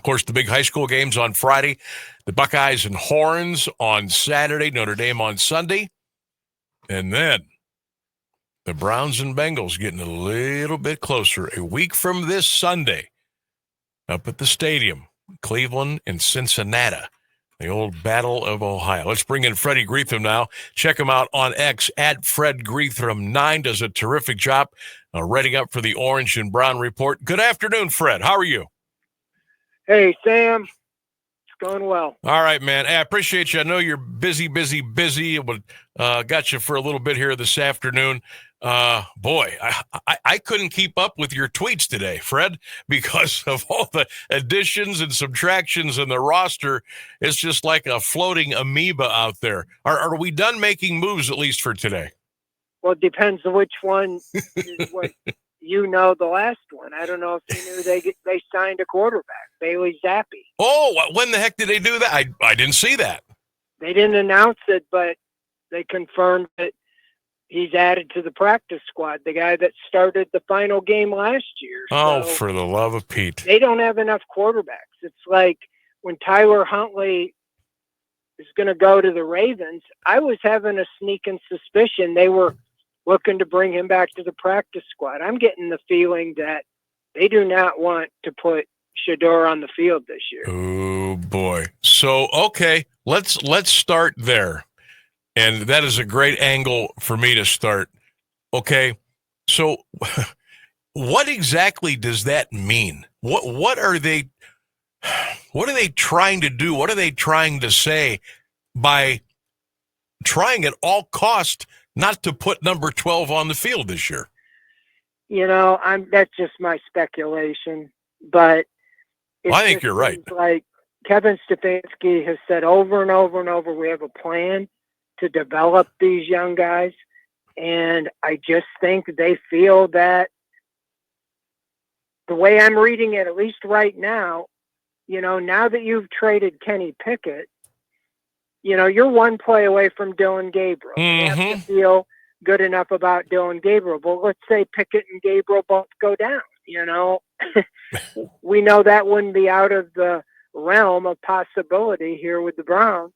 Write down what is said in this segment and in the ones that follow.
course, the big high school games on Friday, the Buckeyes and Horns on Saturday, Notre Dame on Sunday. And then the Browns and Bengals getting a little bit closer. A week from this Sunday, up at the stadium, Cleveland and Cincinnati, the old Battle of Ohio. Let's bring in Freddie Greetham now. Check him out on X at Fred Greetham9. Does a terrific job writing up for the Orange and Brown Report. Good afternoon, Fred. How are you? Hey, Sam. It's going well. All right, man. I appreciate you. I know you're busy. Got you for a little bit here this afternoon. Boy, I couldn't keep up with your tweets today, Fred, because of all the additions and subtractions in the roster. It's just like a floating amoeba out there. Are we done making moves, at least for today? Well, it depends on which one is what the last one. I don't know if you knew they signed a quarterback, Bailey Zappi. Oh, when the heck did they do that? I didn't see that. They didn't announce it, but they confirmed that he's added to the practice squad, the guy that started the final game last year. Oh, so for the love of Pete. They don't have enough quarterbacks. It's like when Tyler Huntley is going to go to the Ravens, I was having a sneaking suspicion they were looking to bring him back to the practice squad. I'm getting the feeling that they do not want to put Shedeur on the field this year. Oh, boy. So, okay, let's start there. And that is a great angle for me to start. Okay, so what exactly does that mean? What are they trying to do? What are they trying to say by trying at all cost not to put number 12 on the field this year? That's just my speculation, but I think you're right. Like Kevin Stefanski has said over and over and over, we have a plan to develop these young guys. And I just think they feel that the way I'm reading it, at least right now, now that you've traded Kenny Pickett, you're one play away from Dylan Gabriel. You have to feel good enough about Dylan Gabriel. But let's say Pickett and Gabriel both go down, we know that wouldn't be out of the realm of possibility here with the Browns,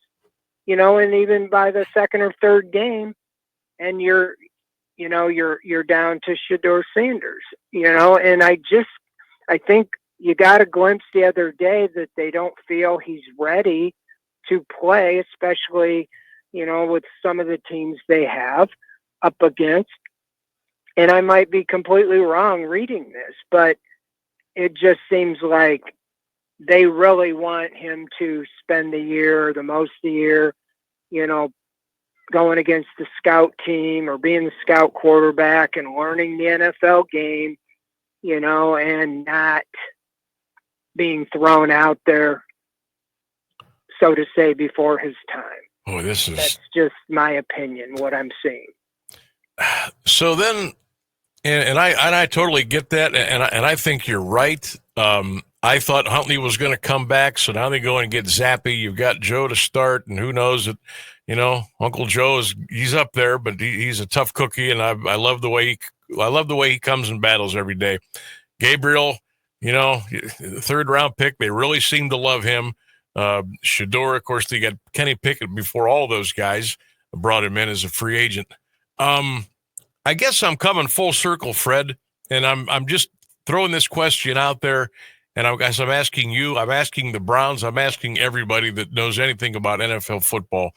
and even by the second or third game, and you're down to Shedeur Sanders, and I think you got a glimpse the other day that they don't feel he's ready to play, especially, with some of the teams they have up against. And I might be completely wrong reading this, but it just seems like they really want him to spend the year, the most of the year, going against the scout team or being the scout quarterback and learning the NFL game, and not being thrown out there, so to say, before his time. Oh, that's just my opinion, what I'm seeing. So then, and I totally get that, and I think you're right. I thought Huntley was going to come back, so now they go and get Zappi. You've got Joe to start, and who knows that, Uncle Joe he's up there, but he's a tough cookie, and I love the way he comes and battles every day. Gabriel, the third round pick, they really seem to love him. Shedeur, of course, they got Kenny Pickett before all those guys brought him in as a free agent. I guess I'm coming full circle, Fred, and I'm just throwing this question out there. And I'm asking you, I'm asking the Browns, I'm asking everybody that knows anything about NFL football.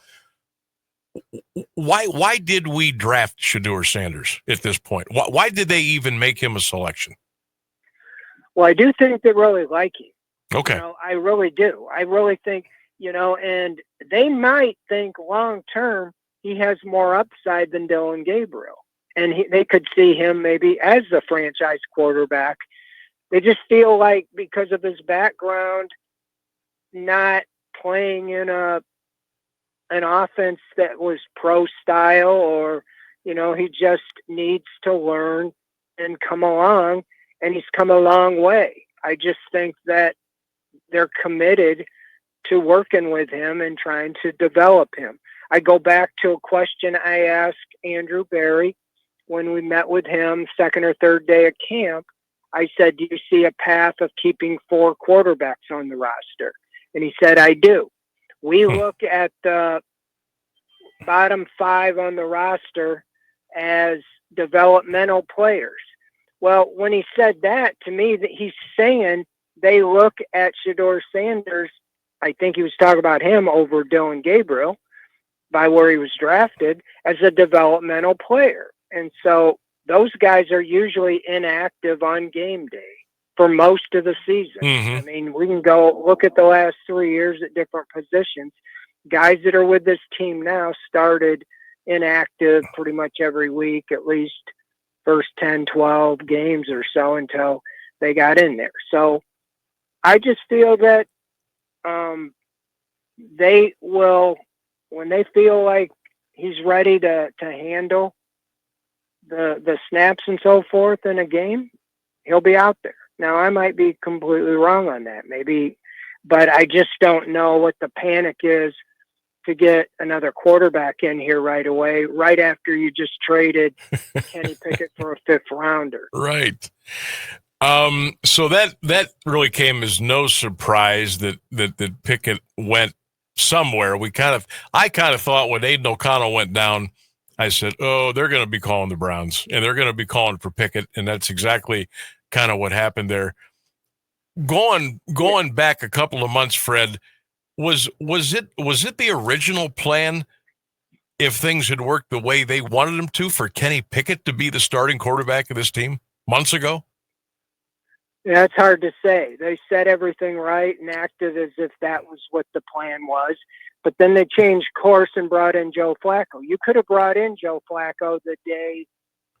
Why did we draft Shedeur Sanders at this point? Why did they even make him a selection? Well, I do think they really like him. Okay. I really do. I really think, and they might think long term he has more upside than Dylan Gabriel. And they could see him maybe as the franchise quarterback. They just feel like because of his background, not playing in an offense that was pro style, or, he just needs to learn and come along, and he's come a long way. I just think that they're committed to working with him and trying to develop him. I go back to a question I asked Andrew Berry when we met with him second or third day of camp. I said, do you see a path of keeping 4 quarterbacks on the roster? And he said, I do. We look at the bottom 5 on the roster as developmental players. Well, when he said that, to me, that he's saying they look at Shedeur Sanders, I think he was talking about him over Dylan Gabriel, by where he was drafted, as a developmental player. And so those guys are usually inactive on game day for most of the season. Mm-hmm. I mean, we can go look at the last 3 years at different positions. Guys that are with this team now started inactive pretty much every week, at least first 10, 12 games or so until they got in there. So I just feel that they will, when they feel like he's ready to handle the snaps and so forth in a game, he'll be out there. Now, I might be completely wrong on that, maybe, but I just don't know what the panic is to get another quarterback in here right away, right after you just traded Kenny Pickett for a 5th rounder. Right. So that really came as no surprise that Pickett went somewhere. I kind of thought when Aiden O'Connell went down, I said, oh, they're going to be calling the Browns and they're going to be calling for Pickett. And that's exactly kind of what happened there. Going back a couple of months, Fred, was it the original plan, if things had worked the way they wanted them to, for Kenny Pickett to be the starting quarterback of this team months ago? Yeah, it's hard to say. They said everything right and acted as if that was what the plan was. But then they changed course and brought in Joe Flacco. You could have brought in Joe Flacco the day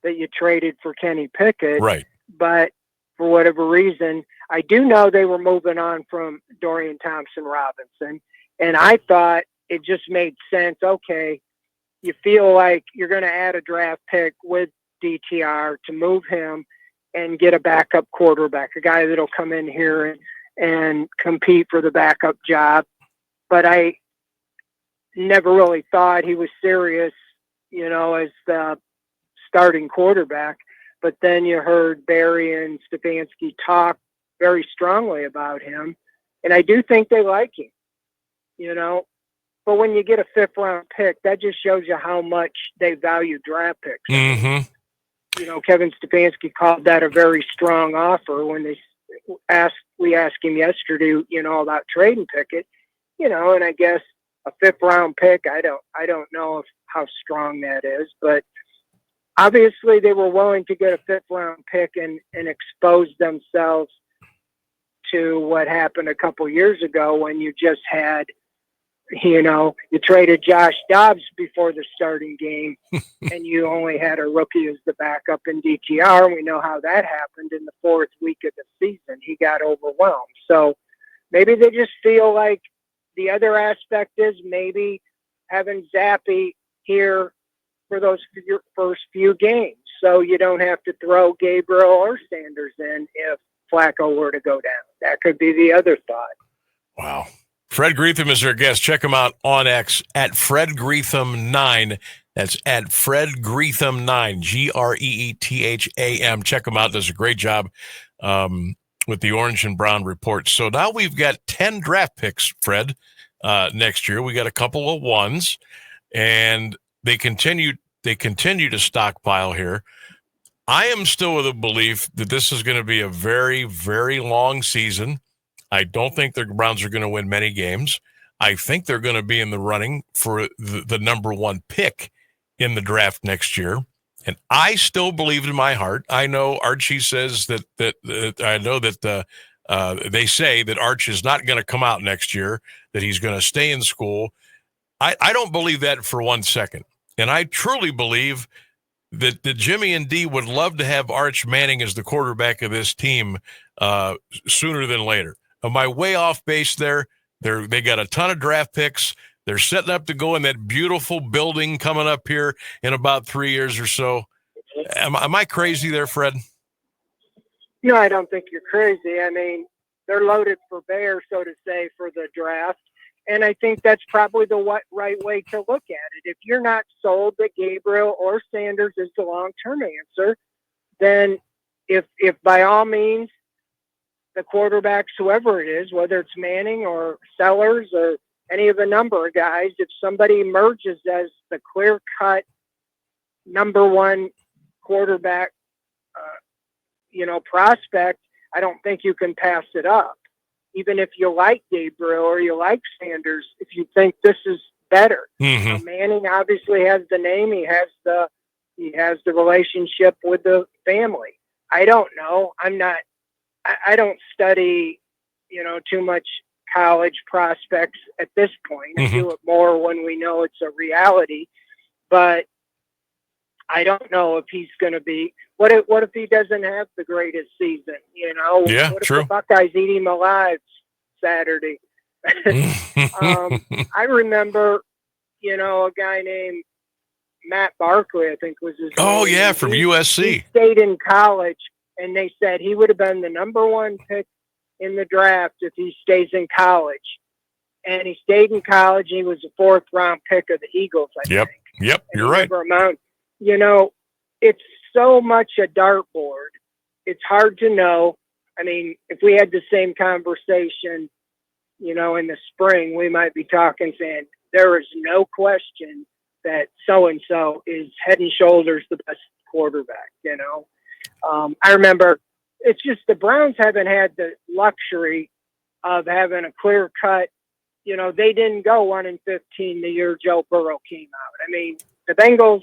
that you traded for Kenny Pickett. Right. But for whatever reason, I do know they were moving on from Dorian Thompson-Robinson. And I thought it just made sense. Okay, you feel like you're going to add a draft pick with DTR to move him and get a backup quarterback, a guy that'll come in here and compete for the backup job. But I never really thought he was serious, as the starting quarterback. But then you heard Barry and Stefanski talk very strongly about him. And I do think they like him, But when you get a 5th round pick, that just shows you how much they value draft picks. Mm-hmm. Kevin Stefanski called that a very strong offer when we asked him yesterday, about trading Pickett, and I guess a 5th round pick, I don't know how strong that is, but obviously they were willing to get a 5th round pick and expose themselves to what happened a couple years ago when you just had, you traded Josh Dobbs before the starting game and you only had a rookie as the backup in DTR. And we know how that happened in the 4th week of the season. He got overwhelmed. So maybe they just feel like the other aspect is maybe having Zappy here for those first few games. So you don't have to throw Gabriel or Sanders in if Flacco were to go down. That could be the other thought. Wow. Fred Greetham is our guest. Check him out on X at Fred Greetham 9. That's at Fred Greetham 9, Greetham. Check him out. Does a great job with the Orange and Brown report. So now we've got 10 draft picks, Fred, next year. We got a couple of ones, and they continue to stockpile here. I am still of the belief that this is going to be a very, very long season. I don't think the Browns are going to win many games. I think they're going to be in the running for the number 1 pick in the draft next year. And I still believe in my heart. I know Archie says that I know that they say that Arch is not going to come out next year, that he's going to stay in school. I don't believe that for 1 second. And I truly believe that Jimmy and Dee would love to have Arch Manning as the quarterback of this team sooner than later. Am I way off base there? They got a ton of draft picks. They're setting up to go in that beautiful building coming up here in about 3 years or so. Am I crazy there, Fred? No, I don't think you're crazy. I mean, they're loaded for bear, so to say, for the draft. And I think that's probably the right way to look at it. If you're not sold that Gabriel or Sanders is the long-term answer, then if by all means the quarterbacks, whoever it is, whether it's Manning or Sellers or any of a number of guys, if somebody emerges as the clear-cut number one quarterback, prospect, I don't think you can pass it up. Even if you like Gabriel or you like Sanders, if you think this is better. Mm-hmm. Manning obviously has the name. He has the relationship with the family. I don't know. I don't study, too much college prospects at this point. Mm-hmm. I do it more when we know it's a reality. But I don't know if he's going to be. What if he doesn't have the greatest season? Yeah, what true. if the Buckeyes eat him alive Saturday? I remember, a guy named Matt Barkley, I think was his name. Oh yeah, from USC. He stayed in college, and they said he would have been the number one pick in the draft if he stays in college. And he stayed in college. He was a fourth round pick of the Eagles, I think. Yep, you're right. It's so much a dartboard. It's hard to know. I mean, if we had the same conversation, in the spring, we might be talking saying there is no question that so-and-so is head and shoulders the best quarterback, I remember it's just the Browns haven't had the luxury of having a clear cut. They didn't go 1-15 the year Joe Burrow came out. I mean, the Bengals,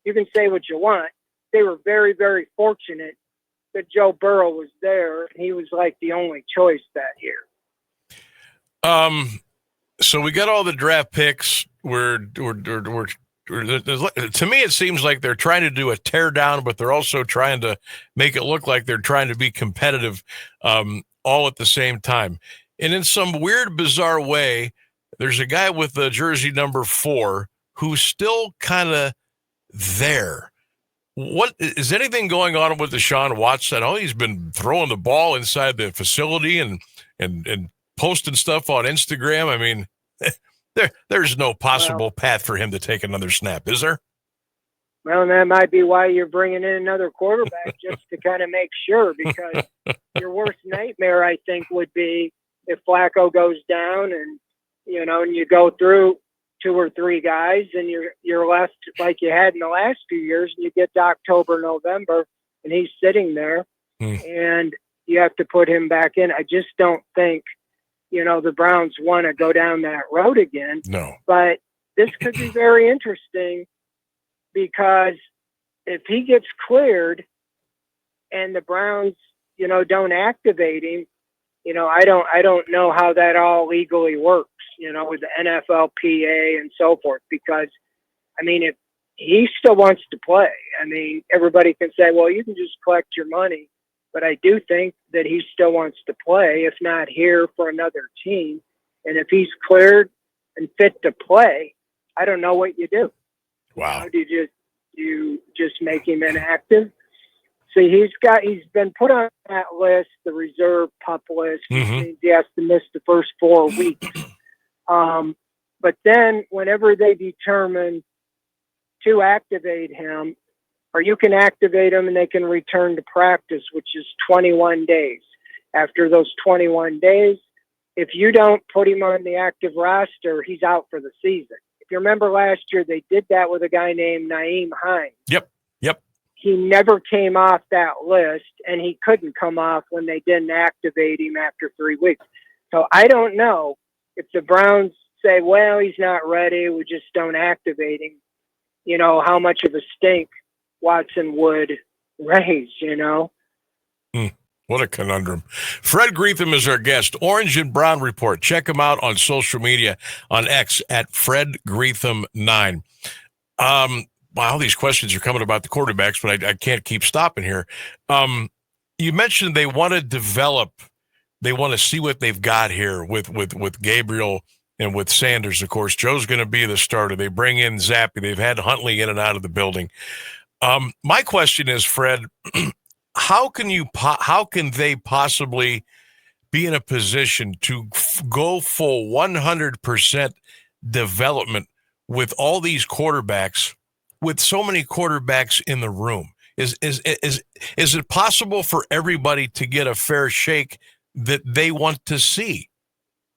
you can say what you want. They were very, very fortunate that Joe Burrow was there. He was like the only choice that year. So we got all the draft picks. To me, it seems like they're trying to do a tear down, but they're also trying to make it look like they're trying to be competitive, all at the same time. And in some weird, bizarre way, there's a guy with the jersey number 4 who's still kind of there. What is anything going on with Deshaun Watson? Oh, he's been throwing the ball inside the facility and posting stuff on Instagram. I mean, there's no possible path for him to take another snap, is there? Well, that might be why you're bringing in another quarterback, just to kind of make sure, because your worst nightmare, I think, would be if Flacco goes down and, and you go through 2 or 3 guys and you're left like you had in the last few years, and you get to October, November, and he's sitting there and you have to put him back in. I just don't think, the Browns want to go down that road again. No. But this could be very interesting, because if he gets cleared and the Browns, don't activate him, I don't know how that all legally works, with the NFLPA and so forth, because, I mean, if he still wants to play, I mean, everybody can say, well, you can just collect your money. But I do think that he still wants to play, if not here, for another team. And if he's cleared and fit to play, I don't know what you do. Wow. Do you just make him inactive? See, he's been put on that list, the reserve pup list. Mm-hmm. He has to miss the first 4 weeks. But then whenever they determine to activate him, or you can activate him and they can return to practice, which is 21 days. After those 21 days, if you don't put him on the active roster, he's out for the season. If you remember last year, they did that with a guy named Nyheim Hines. Yep. He never came off that list, and he couldn't come off when they didn't activate him after 3 weeks. So I don't know if the Browns say, well, he's not ready, we just don't activate him, how much of a stink Watson would raise, What a conundrum. Fred Greetham is our guest. Orange and Brown Report. Check him out on social media, on X at Fred Greetham 9. Wow, these questions are coming about the quarterbacks, but I can't keep stopping here. You mentioned they want to develop, they want to see what they've got here with Gabriel and with Sanders. Of course, Joe's going to be the starter. They bring in Zappy. They've had Huntley in and out of the building. My question is, Fred, how can they possibly be in a position to go full 100% development with all these quarterbacks, with so many quarterbacks in the room? Is it possible for everybody to get a fair shake that they want to see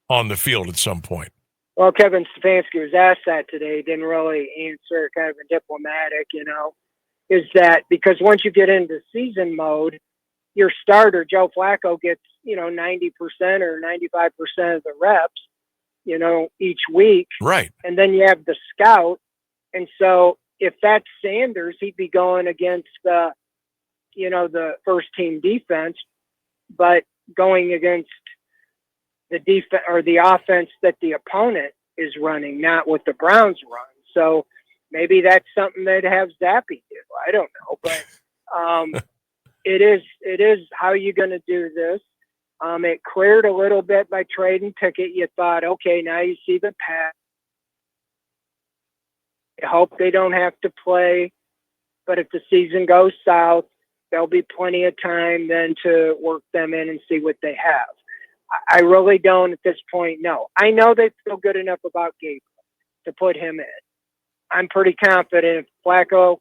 on the field at some point? Well, Kevin Stefanski was asked that today. He didn't really answer, kind of a diplomatic, is that because once you get into season mode, your starter, Joe Flacco, gets, 90% or 95% of the reps, each week. Right. And then you have the scout. And so if that's Sanders, he'd be going against the first team defense, but going against the defense or the offense that the opponent is running, not what the Browns run. So maybe that's something they'd have Zappy do. I don't know, but it is how you going to do this. It cleared a little bit by trading Pickett. You thought, okay, now you see the path. I hope they don't have to play, but if the season goes south, there'll be plenty of time then to work them in and see what they have. I really don't at this point know. I know they feel good enough about Gabriel to put him in. I'm pretty confident if Flacco,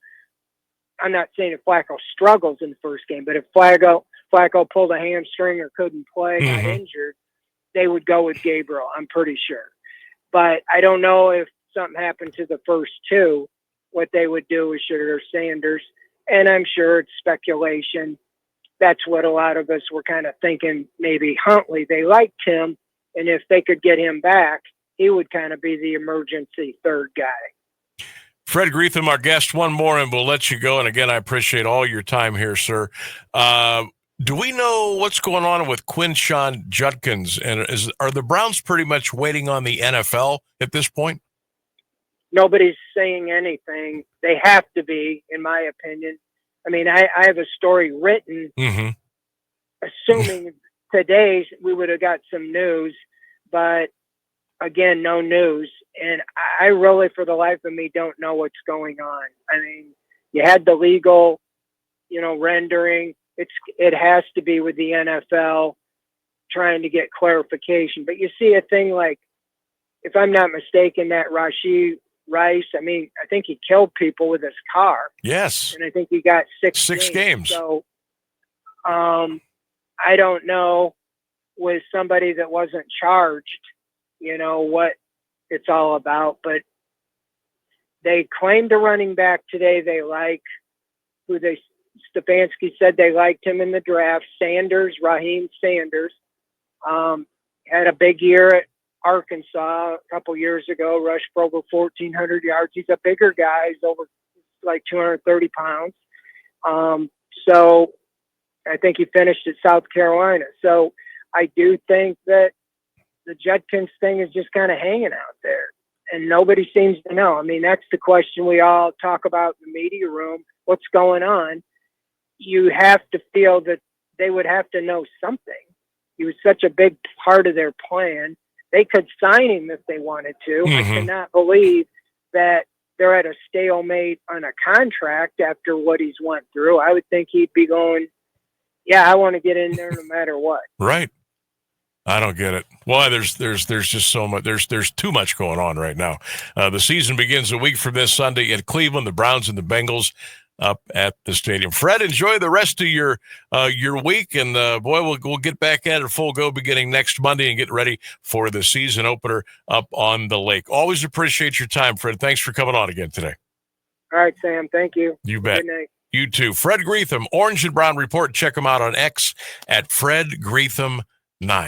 I'm not saying if Flacco struggles in the first game, but if Flacco pulled a hamstring or couldn't play, got injured, they would go with Gabriel, I'm pretty sure. But I don't know if something happened to the first two, what they would do with Sugar Sanders. And I'm sure it's speculation. That's what a lot of us were kind of thinking. Maybe Huntley, they liked him, and if they could get him back, he would kind of be the emergency third guy. Fred Greetham, our guest, one more, and we'll let you go. And again, I appreciate all your time here, sir. Do we know what's going on with Quinshon Judkins? And are the Browns pretty much waiting on the NFL at this point? Nobody's saying anything. They have to be, in my opinion. I mean, I have a story written, assuming today we would have got some news, but again, no news. And I really, for the life of me, don't know what's going on. I mean, you had the legal, rendering. It has to be with the NFL trying to get clarification. But you see a thing like, if I'm not mistaken, that Rashee Rice, I think he killed people with his car. Yes. And I think he got six games. So I don't know with somebody that wasn't charged, what it's all about. But they claimed a running back today they like, Stefanski said they liked him in the draft, Raheem Sanders. Had a big year at Arkansas a couple years ago, rushed for over 1,400 yards. He's a bigger guy. He's over like 230 pounds. So I think he finished at South Carolina. So I do think that the Judkins thing is just kind of hanging out there, and nobody seems to know. I mean, that's the question we all talk about in the media room. What's going on? You have to feel that they would have to know something. He was such a big part of their plan. They could sign him if they wanted to. I cannot believe that they're at a stalemate on a contract after what he's went through. I would think he'd be going, yeah, I want to get in there no matter what. Right. I don't get it. Why? There's just so much. There's too much going on right now. The season begins a week from this Sunday in Cleveland. The Browns and the Bengals up at the stadium. Fred, enjoy the rest of your week, and boy, we'll get back at it full go beginning next Monday and get ready for the season opener up on the lake. Always appreciate your time, Fred. Thanks for coming on again today. All right, Sam. Thank you. You bet. Good night. You too. Fred Greetham, Orange and Brown Report. Check him out on X at Fred Greetham 9.